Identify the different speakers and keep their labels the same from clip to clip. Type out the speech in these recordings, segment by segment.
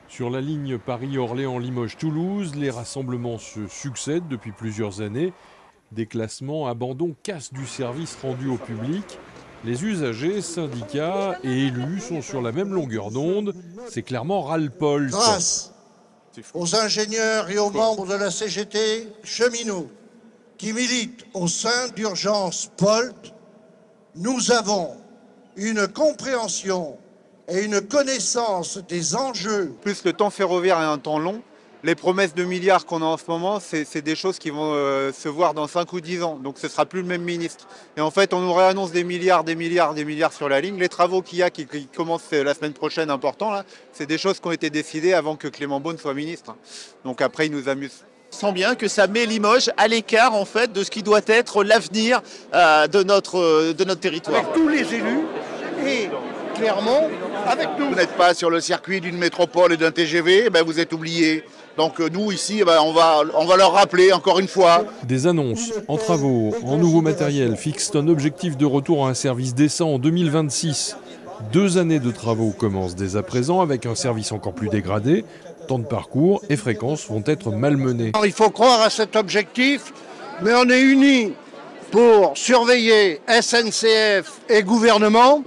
Speaker 1: Sur la ligne Paris-Orléans-Limoges-Toulouse, les rassemblements se succèdent depuis plusieurs années. Déclassements, abandons, casse du service rendu au public. Les usagers, syndicats et élus sont sur la même longueur d'onde. C'est clairement ras-le-bol.
Speaker 2: Grâce aux ingénieurs et aux membres de la CGT cheminots qui militent au sein d'Urgence POLT, nous avons une compréhension et une connaissance des enjeux.
Speaker 3: Plus le temps ferroviaire est un temps long, les promesses de milliards qu'on a en ce moment, c'est des choses qui vont se voir dans 5 ou 10 ans. Donc ce ne sera plus le même ministre. Et en fait, on nous réannonce des milliards sur la ligne. Les travaux qu'il y a qui commencent la semaine prochaine, importants, là, c'est des choses qui ont été décidées avant que Clément Beaune soit ministre. Donc après, il nous amuse.
Speaker 4: On sent bien que ça met Limoges à l'écart en fait de ce qui doit être l'avenir de notre territoire.
Speaker 5: Avec tous les élus et clairement avec nous.
Speaker 6: Vous n'êtes pas sur le circuit d'une métropole et d'un TGV, ben vous êtes oubliés. Donc nous ici, ben on va leur rappeler encore une fois.
Speaker 1: Des annonces en travaux, en nouveau matériel fixent un objectif de retour à un service décent en 2026. 2 années de travaux commencent dès à présent avec un service encore plus dégradé. Temps de parcours et fréquences vont être malmenés.
Speaker 2: Il faut croire à cet objectif, mais on est unis pour surveiller SNCF et gouvernement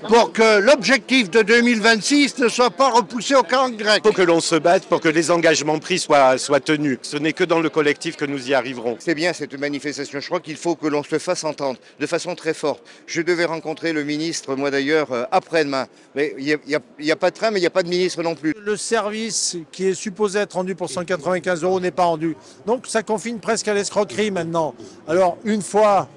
Speaker 2: pour que l'objectif de 2026 ne soit pas repoussé au calendrier grec.
Speaker 7: Il faut que l'on se batte pour que les engagements pris soient tenus. Ce n'est que dans le collectif que nous y arriverons.
Speaker 6: C'est bien cette manifestation, je crois qu'il faut que l'on se fasse entendre de façon très forte. Je devais rencontrer le ministre, moi d'ailleurs, après-demain. Mais il n'y a pas de train, mais il n'y a pas de ministre non plus.
Speaker 5: Le service qui est supposé être rendu pour 195 € n'est pas rendu. Donc ça confine presque à l'escroquerie maintenant. Alors une fois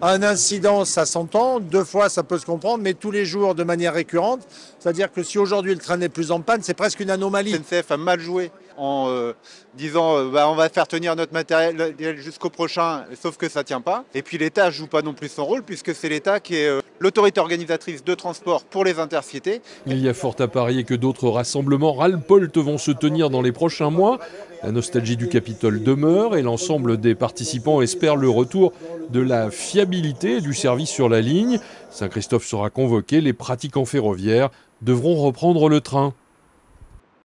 Speaker 5: un incident, ça s'entend, 2 fois ça peut se comprendre, mais tous les jours de manière récurrente, c'est-à-dire que si aujourd'hui le train n'est plus en panne, c'est presque une anomalie.
Speaker 3: SNCF a mal joué en disant on va faire tenir notre matériel jusqu'au prochain, sauf que ça ne tient pas. Et puis l'État ne joue pas non plus son rôle, puisque c'est l'État qui est l'autorité organisatrice de transport pour les intercités.
Speaker 1: Il y a fort à parier que d'autres rassemblements ras-le-polt vont se tenir dans les prochains mois. La nostalgie du Capitole demeure et l'ensemble des participants espèrent le retour de la fiabilité du service sur la ligne. Saint-Christophe sera convoqué, les pratiquants ferroviaires devront reprendre le train.